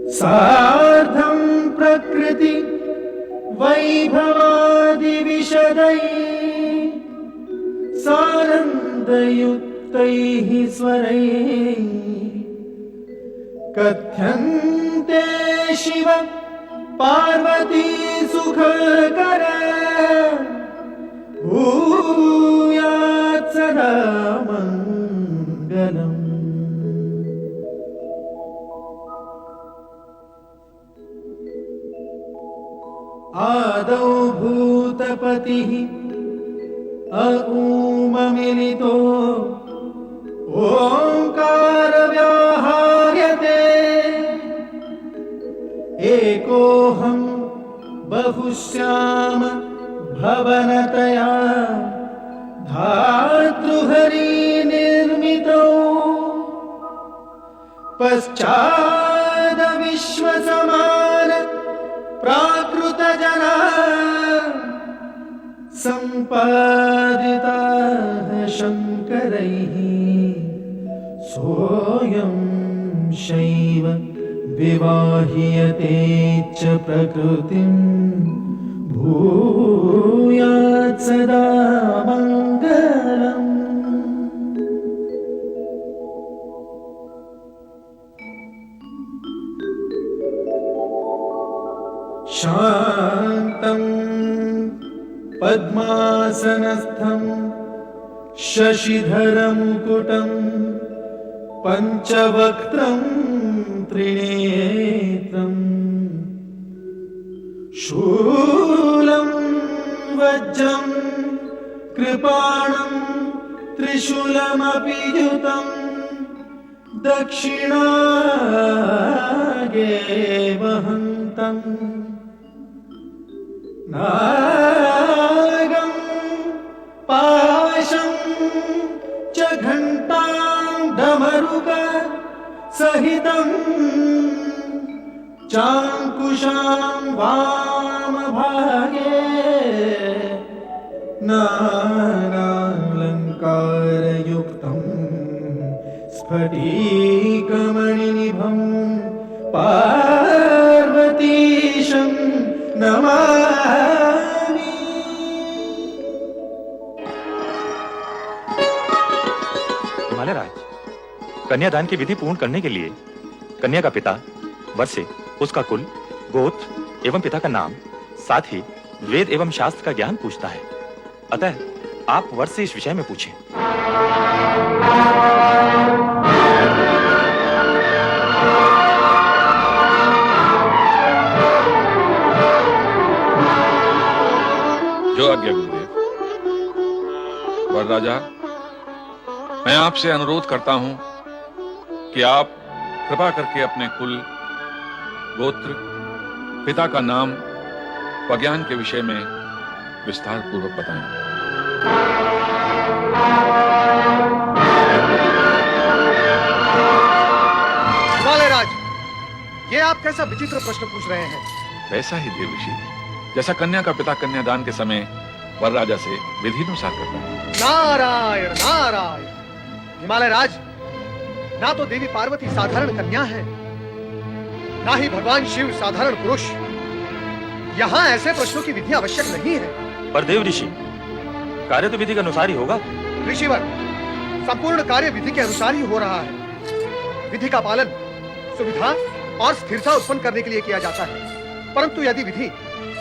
सार्धं प्रकृति वैभवादिविशदैः सानन्दयुक्तैः स्वरैः कथ्यन्ते शिव पार्वती सुखकर भूयात् सदा मङ्गलम्। आदौ भूतपतिः अऊममिलितो ओंकार व्याहार्यते एकोऽहं बहुश्याम भवनतया धातृहरि निर्मितौ पश्चाद विश्वसमान प्राकृतजना सम्पादिताः शङ्करैः सोऽयं शैव विवाह्यते च प्रकृतिं भूयात् सदा मङ्गलम्। शान्तं पद्मासनस्थं शशिधरमुकुटं पंचवक्त्रं त्रिनेत्रं शूलं वज्रं कृपाणं त्रिशूलमपि युतं दक्षिणागे वहन्तम् नागं पाशं च घण्टां डमरुक सहितं चाङ्कुशां वामभागे नानालङ्कारयुक्तं स्फटिकमणिनिभं पार्वतीशं नमामि। हिमालय राज, कन्यादान की विधि पूर्ण करने के लिए कन्या का पिता वर्षे, उसका कुल, गोत्र एवं पिता का नाम, साथ ही वेद एवं शास्त्र का ज्ञान पूछता है। अतः आप वर्ष से इस विषय में पूछें। जो आज्ञा गुरुदेव। वरराजा, मैं आपसे अनुरोध करता हूं कि आप कृपा करके अपने कुल, गोत्र, पिता का नाम व ज्ञान के विषय में विस्तार पूर्वक बताएं। हिमालय राज, ये आप कैसा विचित्र प्रश्न पूछ रहे हैं? वैसा ही देव ऋषि, जैसा कन्या का पिता कन्यादान के समय वरराजा से विधि अनुसार करता है। नारायण नारायण। हिमालय राज, ना तो देवी पार्वती साधारण कन्या है, ना ही भगवान शिव साधारण पुरुष। यहाँ ऐसे प्रश्नों की विधि आवश्यक नहीं है। पर देव ऋषि, कार्य तो विधि के अनुसार ही होगा। ऋषिवर, संपूर्ण कार्य विधि के अनुसार ही हो रहा है। विधि का पालन सुविधा और स्थिरता उत्पन्न करने के लिए किया जाता है, परंतु यदि विधि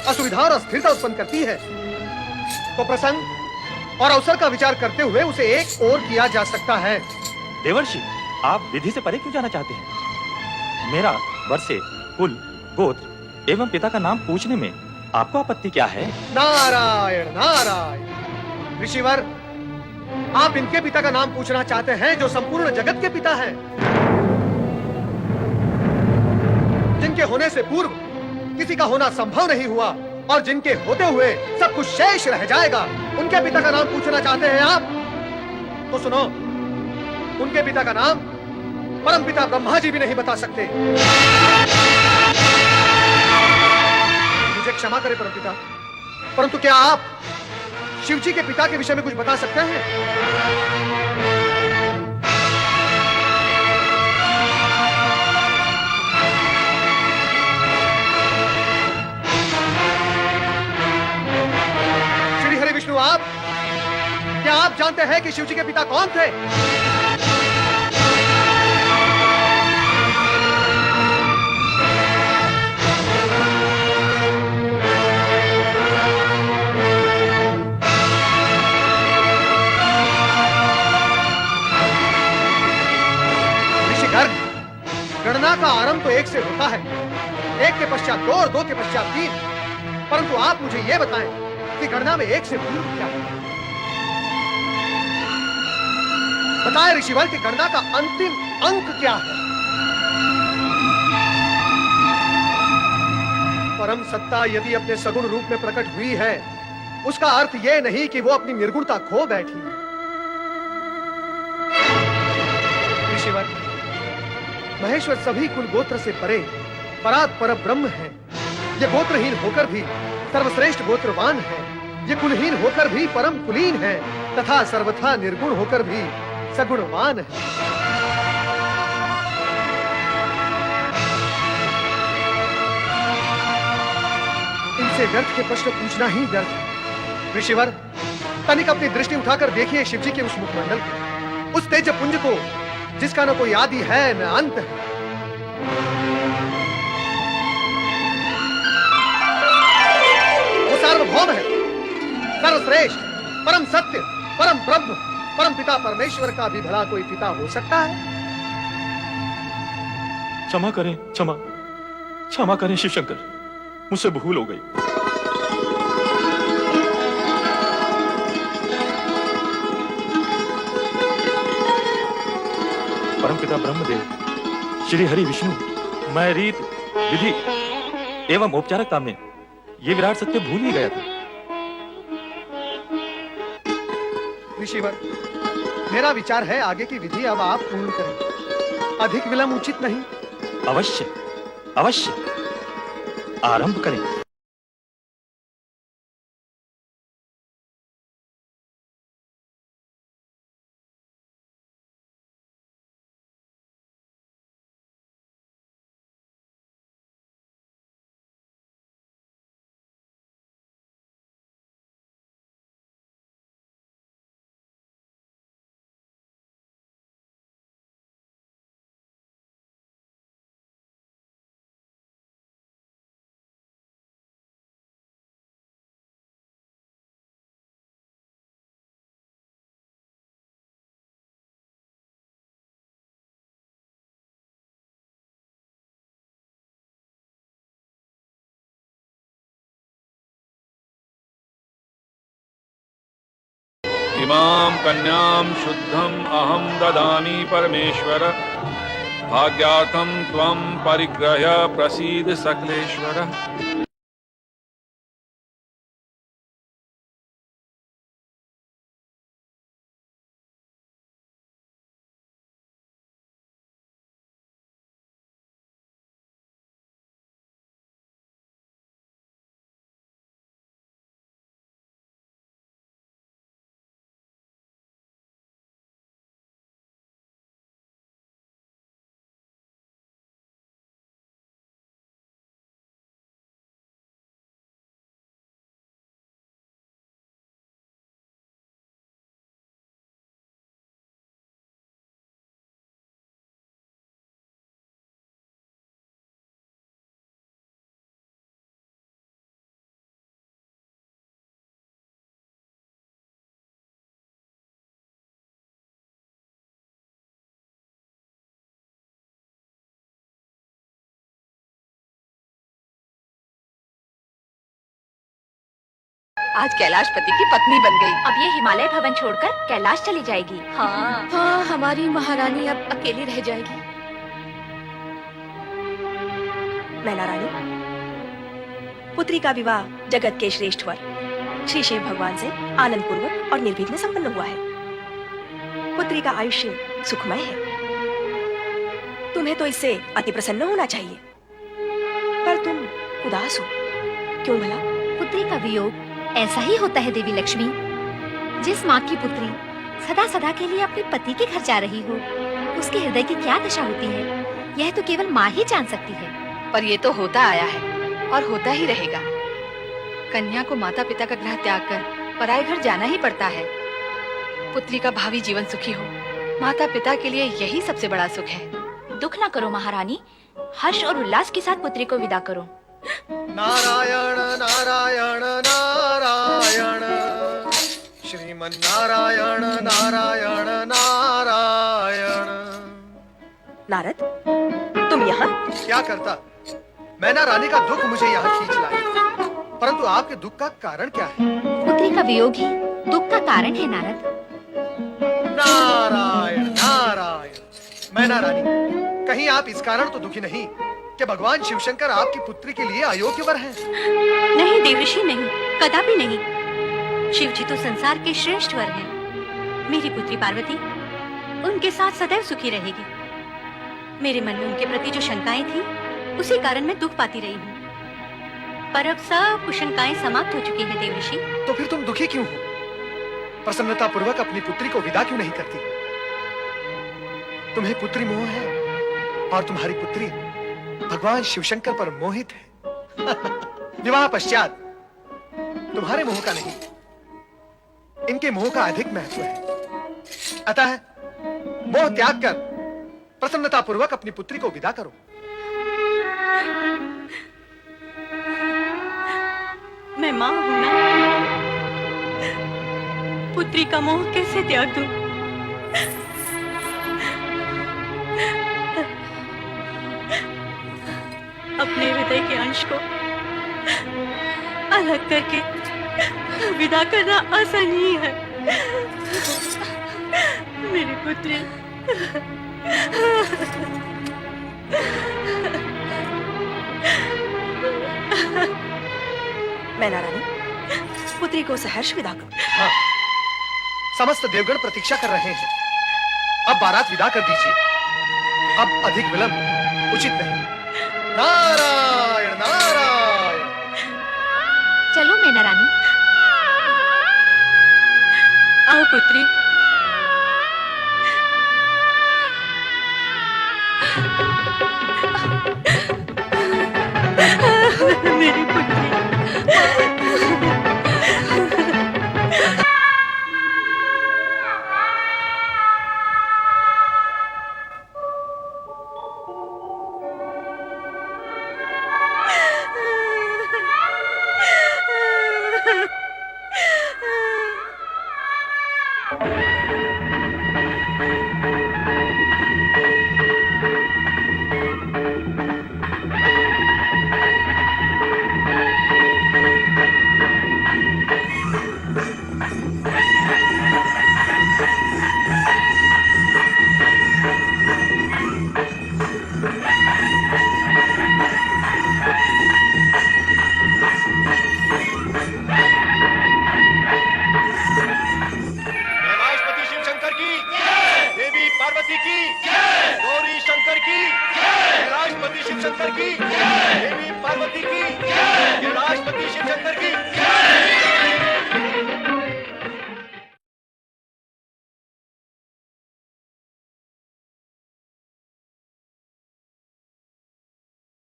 असुविधा और अस्थिरता उत्पन्न करती है तो प्रसंग और अवसर का विचार करते हुए उसे एक ओर किया जा सकता है। देवर्षि, आप विधि से परे क्यों जाना चाहते हैं? मेरा वर्षे, कुल, गोत्र एवं पिता का नाम पूछने में आपको आपत्ति क्या है? नारायण नारायण। ऋषिवर, आप इनके पिता का नाम पूछना चाहते हैं जो संपूर्ण जगत के पिता हैं, जिनके होने से पूर्व किसी का होना संभव नहीं हुआ और जिनके होते हुए सब कुछ शेष रह जाएगा। उनके पिता का नाम पूछना चाहते हैं आप? तो सुनो, उनके पिता का नाम परमपिता ब्रह्मा जी भी नहीं बता सकते। मुझे क्षमा करें परमपिता, परंतु क्या आप शिव जी के पिता के विषय में कुछ बता सकते हैं? जानते हैं कि शिवजी के पिता कौन थे? ऋषि गर्ग, गणना का आरंभ तो एक से होता है, एक के पश्चात दो और दो के पश्चात तीन। परंतु आप मुझे यह बताएं कि गणना में एक से पूर्व क्या है? बताएं ऋषिवर कि गणना का अंतिम अंक क्या है? परम सत्ता यदि अपने सगुण रूप में प्रकट हुई है, उसका अर्थ यह नहीं कि वो अपनी निर्गुणता खो बैठी है। ऋषिवर, महेश्वर सभी कुल गोत्र से परे परात् पर ब्रह्म है। ये गोत्रहीन होकर भी सर्वश्रेष्ठ गोत्रवान है। ये कुलहीन होकर भी परम कुलीन है तथा सर्वथा निर्गुण होकर भी सगुणवान है। इनसे व्यर्थ के प्रश्न पूछना ही व्यर्थ है। ऋषिवर, तनिक अपनी दृष्टि उठाकर देखिए शिवजी के उस मुखमंडल को, उस तेज पुंज को जिसका न कोई आदि है न अंत है। वो सार्वभौम है, सर्वश्रेष्ठ, परम सत्य, परम ब्रह्म, परम पिता परमेश्वर का भी भला कोई पिता हो सकता है? क्षमा करें, क्षमा करें शिव शंकर, मुझसे भूल हो गई। परमपिता ब्रह्मदेव, श्री हरि विष्णु, मैं रीत, विधि एवं औपचारिकता में ये विराट सत्य भूल ही गया था। ऋषिवर, मेरा विचार है आगे की विधि अब आप पूर्ण करें, अधिक विलंब उचित नहीं। अवश्य अवश्य, आरंभ करें। इमां कन्यां शुद्धम अहम ददामि परमेश्वर, भाग्यार्थं त्वं परिग्रह्य प्रसीद सकलेश्वर। आज कैलाशपति की पत्नी बन गई। अब ये हिमालय भवन छोड़कर कैलाश चली जाएगी। हाँ, हमारी महारानी अब अकेली रह जाएगी। मैना रानी, पुत्री का विवाह जगत के श्रेष्ठ वर श्री शिव भगवान से आनंद पूर्वक और निर्विघ्न संपन्न हुआ है। पुत्री का आयुष्य सुखमय है। तुम्हें तो इससे अति प्रसन्न होना चाहिए, पर तुम उदास हो, क्यों भला? पुत्री का वियोग ऐसा ही होता है देवी लक्ष्मी। जिस माँ की पुत्री सदा सदा के लिए अपने पति के घर जा रही हो, उसके हृदय की क्या दशा होती है, यह तो केवल माँ ही जान सकती है। पर ये तो होता आया है और होता ही रहेगा। कन्या को माता पिता का गृह त्याग कर पराये घर जाना ही पड़ता है। पुत्री का भावी जीवन सुखी हो। माता पिता के लिए यही सबसे बड़ा सुख है। दुख ना करो महारानी, हर्ष और उल्लास के साथ पुत्री को विदा करो। नारायण नारायण नारायण, श्रीमन नारायण नारायण नारायण। नारद, तुम यहाँ? क्या करता, मैना रानी का दुख मुझे यहाँ खींच लाया, परंतु आपके दुख का कारण क्या है? पुत्री का वियोग ही दुख का कारण है नारद। नारायण नारायण। मैना रानी, कहीं आप इस कारण तो दुखी नहीं कि भगवान शिवशंकर आपकी पुत्री के लिए अयोग्य वर हैं? नहीं देवऋषि, नहीं, कदापि नहीं। शिव जी तो संसार के श्रेष्ठ वर हैं। मेरी पुत्री पार्वती उनके साथ सदैव सुखी रहेगी। मेरे मन में उनके प्रति जो शंकाएं थी, उसी कारण मैं दुख पाती रही हूँ। पर अब सब शंकाएं समाप्त हो चुकी हैं देवऋषि। तो फिर तुम दुखी क्यों हो? प्रसन्नता पूर्वक अपनी पुत्री को विदा क्यों नहीं करती? तुम्हें पुत्री मोह है और तुम्हारी पुत्री भगवान शिवशंकर पर मोहित है। विवाह पश्चात तुम्हारे मोह का नहीं, इनके मोह का अधिक महत्व है। अतः मोह त्याग कर प्रसन्नता पूर्वक अपनी पुत्री को विदा करो। मैं माँ हूं ना, पुत्री का मोह कैसे त्याग दूं? अपने हृदय के अंश को अलग करके विदा करना आसान ही है। मेरी पुत्री, मैना रानी, पुत्री को सहर्ष विदा करो। हाँ, समस्त देवगण प्रतीक्षा कर रहे हैं। अब बारात विदा कर दीजिए। अब अधिक विलंब उचित नहीं। नारायण नारायण। चलो मैना रानी। आओ पुत्री। मेरी पुत्री। पार्वती की, गौरी शंकर की, राजपति शिव शंकर की।